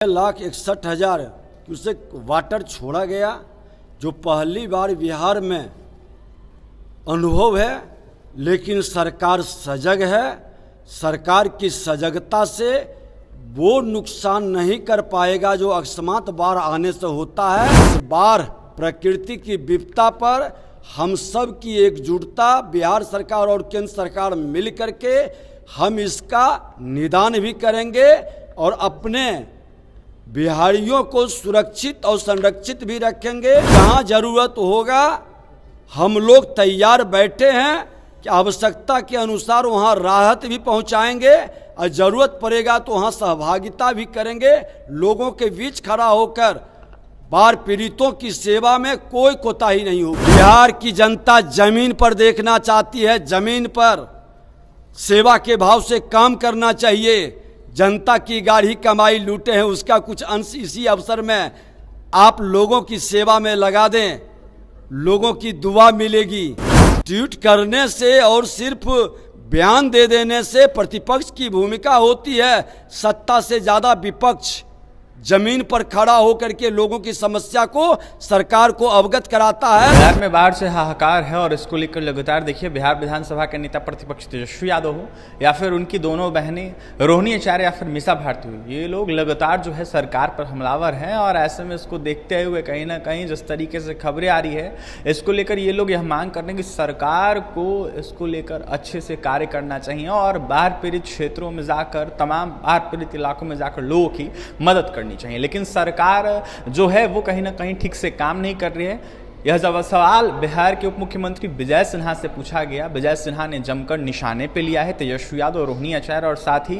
1,61,000 cusec water छोड़ा गया, जो पहली बार बिहार में अनुभव है। लेकिन सरकार सजग है। सरकार की सजगता से वो नुकसान नहीं कर पाएगा जो अकस्मात बाढ़ आने से होता है। इस बार प्रकृति की विपदा पर हम सब की एकजुटता, बिहार सरकार और केंद्र सरकार मिल करके हम इसका निदान भी करेंगे और अपने बिहारियों को सुरक्षित और संरक्षित भी रखेंगे। जहां जरूरत होगा हम लोग तैयार बैठे हैं कि आवश्यकता के अनुसार वहां राहत भी पहुंचाएंगे और जरूरत पड़ेगा तो वहां सहभागिता भी करेंगे। लोगों के बीच खड़ा होकर बाढ़ पीड़ितों की सेवा में कोई कोताही नहीं होगी। बिहार की जनता जमीन पर देखना चाहती है। जमीन पर सेवा के भाव से काम करना चाहिए। जनता की गाढ़ी कमाई लूटे हैं, उसका कुछ अंश इसी अवसर में आप लोगों की सेवा में लगा दें, लोगों की दुआ मिलेगी। ट्वीट करने से और सिर्फ बयान दे देने से प्रतिपक्ष की भूमिका होती है। सत्ता से ज़्यादा विपक्ष जमीन पर खड़ा होकर के लोगों की समस्या को सरकार को अवगत कराता है। बिहार में बाढ़ से हाहाकार है और इसको लेकर लगातार देखिए बिहार विधानसभा के नेता प्रतिपक्ष तेजस्वी यादव हो या फिर उनकी दोनों बहनें रोहिणी आचार्य या फिर मीसा भारती हो, ये लोग लगातार जो है सरकार पर हमलावर हैं। और ऐसे में इसको देखते हुए कहीं ना कहीं जिस तरीके से खबरें आ रही है, इसको लेकर ये लोग यह मांग करने की सरकार को इसको लेकर अच्छे से कार्य करना चाहिए और बाढ़ पीड़ित क्षेत्रों में जाकर, तमाम बाढ़ पीड़ित इलाकों में जाकर लोगों की मदद करनी चाहिए। लेकिन सरकार जो है वो कहीं ना कहीं ठीक से काम नहीं कर रही है। यह जब सवाल बिहार के उप मुख्यमंत्री विजय सिन्हा से पूछा गया, विजय सिन्हा ने जमकर निशाने पे लिया है तेजस्वी यादव, रोहिणी आचार्य और साथ ही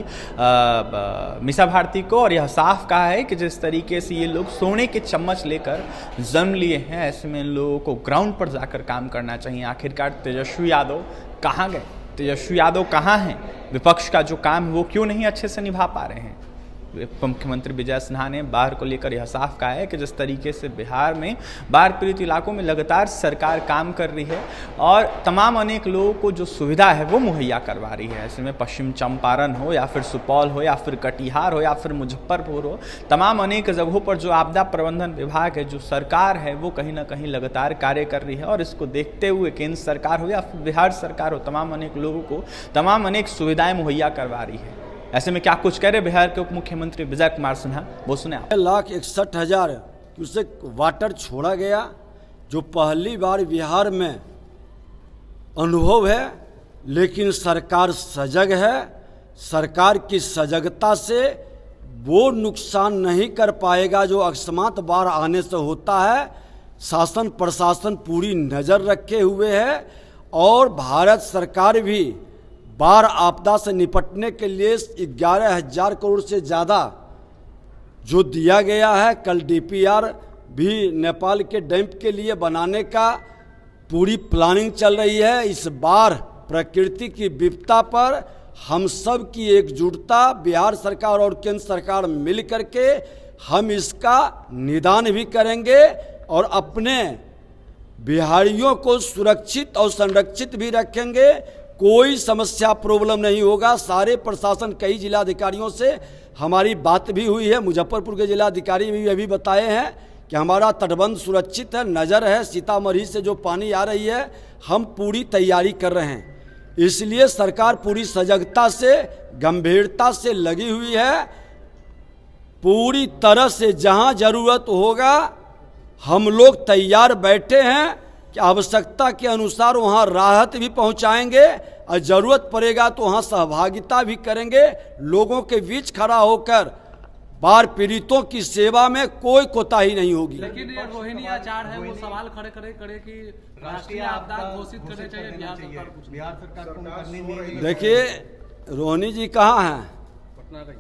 मीसा भारती को। और यह साफ कहा है कि जिस तरीके से ये लोग सोने के चम्मच लेकर जन्म लिए हैं, ऐसे में इन लोगों को ग्राउंड पर जाकर काम करना चाहिए। आखिरकार तेजस्वी यादव कहाँ गए? तेजस्वी यादव कहाँ हैं? विपक्ष का जो काम है वो क्यों नहीं अच्छे से निभा पा रहे हैं? मुख्यमंत्री विजय सिन्हा ने बाढ़ को लेकर यह साफ कहा है कि जिस तरीके से बिहार में बाढ़ पीड़ित इलाकों में लगातार सरकार काम कर रही है और तमाम अनेक लोगों को जो सुविधा है वो मुहैया करवा रही है। ऐसे में पश्चिम चंपारण हो या फिर सुपौल हो या फिर कटिहार हो या फिर मुजफ्फरपुर हो, तमाम अनेक जगहों पर जो आपदा प्रबंधन विभाग है, जो सरकार है, वो कहीं ना कहीं लगातार कार्य कर रही है। और इसको देखते हुए केंद्र सरकार हो या फिर बिहार सरकार हो, तमाम अनेक लोगों को तमाम अनेक सुविधाएं मुहैया करवा रही है। ऐसे में क्या कुछ कह रहे बिहार के उप मुख्यमंत्री विजय कुमार सिन्हा, वो सुने आप। 1,61,000 क्यूसेक वाटर छोड़ा गया, जो पहली बार बिहार में अनुभव है। लेकिन सरकार सजग है। सरकार की सजगता से वो नुकसान नहीं कर पाएगा जो अकस्मात बाढ़ आने से होता है। शासन प्रशासन पूरी नज़र रखे हुए है और भारत सरकार भी बाढ़ आपदा से निपटने के लिए 11,000 करोड़ से ज़्यादा जो दिया गया है। कल डीपीआर भी नेपाल के डैम के लिए बनाने का पूरी प्लानिंग चल रही है। इस बार प्रकृति की विपदा पर हम सब की एकजुटता, बिहार सरकार और केंद्र सरकार मिल करके हम इसका निदान भी करेंगे और अपने बिहारियों को सुरक्षित और संरक्षित भी रखेंगे। कोई समस्या प्रॉब्लम नहीं होगा। सारे प्रशासन, कई जिलाधिकारियों से हमारी बात भी हुई है। मुजफ्फरपुर के जिलाधिकारी भी अभी बताए हैं कि हमारा तटबंध सुरक्षित है, नज़र है। सीतामढ़ी से जो पानी आ रही है, हम पूरी तैयारी कर रहे हैं। इसलिए सरकार पूरी सजगता से, गंभीरता से लगी हुई है। पूरी तरह से जहां जरूरत होगा हम लोग तैयार बैठे हैं कि आवश्यकता के अनुसार वहां राहत भी पहुंचाएंगे और जरूरत पड़ेगा तो वहां सहभागिता भी करेंगे। लोगों के बीच खड़ा होकर बाढ़ पीड़ितों की सेवा में कोई कोताही नहीं होगी। लेकिन ये रोहिणी आचार्य है, वो सवाल खड़े करे कि राष्ट्रीय आपदा घोषित करने चाहिए बिहार सरकार को करनी नहीं। देखिए, रोहिणी जी कहाँ हैं? पटना रही।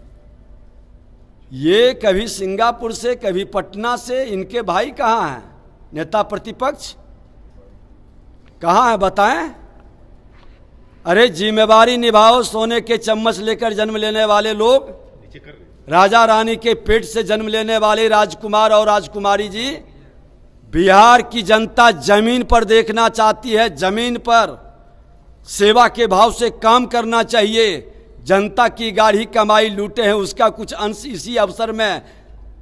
ये कभी सिंगापुर से, कभी पटना से। इनके भाई कहाँ हैं? नेता प्रतिपक्ष कहाँ है बताएं? अरे जिम्मेवारी निभाओ। सोने के चम्मच लेकर जन्म लेने वाले लोग, राजा रानी के पेट से जन्म लेने वाले राजकुमार और राजकुमारी जी, बिहार की जनता जमीन पर देखना चाहती है। जमीन पर सेवा के भाव से काम करना चाहिए। जनता की गाढ़ी कमाई लूटे हैं, उसका कुछ अंश इसी अवसर में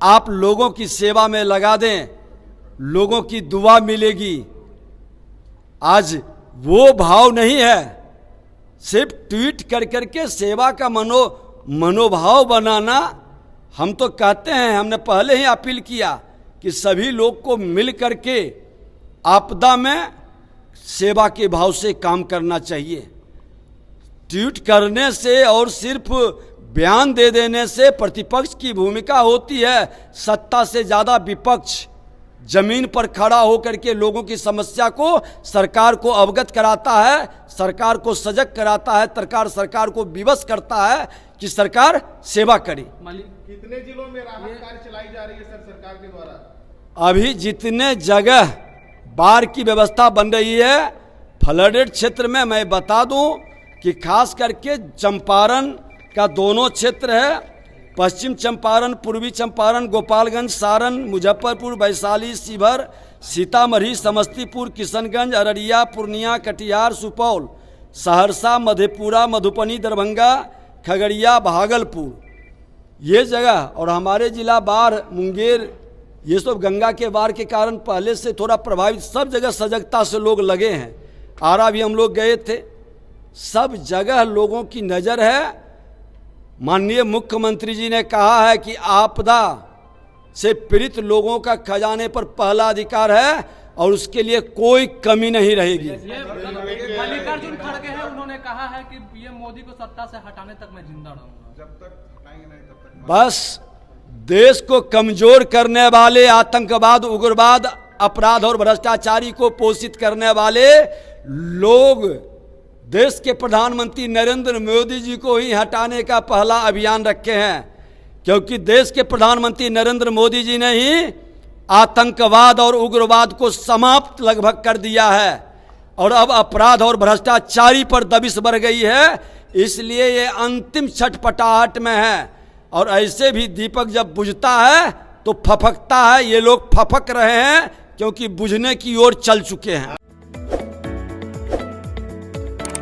आप लोगों की सेवा में लगा दें, लोगों की दुआ मिलेगी। आज वो भाव नहीं है। सिर्फ ट्वीट कर करके सेवा का मनोभाव बनाना। हम तो कहते हैं, हमने पहले ही अपील किया कि सभी लोग को मिल करके आपदा में सेवा के भाव से काम करना चाहिए। ट्वीट करने से और सिर्फ बयान दे देने से प्रतिपक्ष की भूमिका होती है, सत्ता से ज़्यादा विपक्ष जमीन पर खड़ा होकर के लोगों की समस्या को सरकार को अवगत कराता है, सरकार को सजग कराता है, सरकार को विवश करता है कि सरकार सेवा करे। कितने जिलों में राहत कार्य चलाई जा रही है सर सरकार के द्वारा? अभी जितने जगह बाढ़ की व्यवस्था बन रही है फ्लडेड क्षेत्र में, मैं बता दूं कि खास करके चंपारण का दोनों क्षेत्र है, पश्चिम चंपारण, पूर्वी चंपारण, गोपालगंज, सारण, मुजफ्फरपुर, वैशाली, शिवहर, सीतामढ़ी, समस्तीपुर, किशनगंज, अररिया, पूर्णिया, कटिहार, सुपौल, सहरसा, मधेपुरा, मधुबनी, दरभंगा, खगड़िया, भागलपुर, ये जगह और हमारे जिला बाढ़, मुंगेर, ये सब गंगा के बाढ़ के कारण पहले से थोड़ा प्रभावित। सब जगह सजगता से लोग लगे हैं। आरा भी हम लोग गए थे, सब जगह लोगों की नज़र है। माननीय मुख्यमंत्री जी ने कहा है कि आपदा से पीड़ित लोगों का खजाने पर पहला अधिकार है और उसके लिए कोई कमी नहीं रहेगी। मल्लिकार्जुन खड़गे हैं, उन्होंने कहा है कि पीएम मोदी को सत्ता से हटाने तक मैं जिंदा रहूंगा। जब तक हटाएंगे नहीं तब तक। बस देश को कमजोर करने वाले, आतंकवाद, उग्रवाद, अपराध और भ्रष्टाचारी को पोषित करने वाले लोग देश के प्रधानमंत्री नरेंद्र मोदी जी को ही हटाने का पहला अभियान रखे हैं, क्योंकि देश के प्रधानमंत्री नरेंद्र मोदी जी ने ही आतंकवाद और उग्रवाद को समाप्त लगभग कर दिया है और अब अपराध और भ्रष्टाचारी पर दबिश बढ़ गई है। इसलिए ये अंतिम छटपटाहट में है और ऐसे भी दीपक जब बुझता है तो फफकता है। ये लोग फफक रहे हैं क्योंकि बुझने की ओर चल चुके हैं।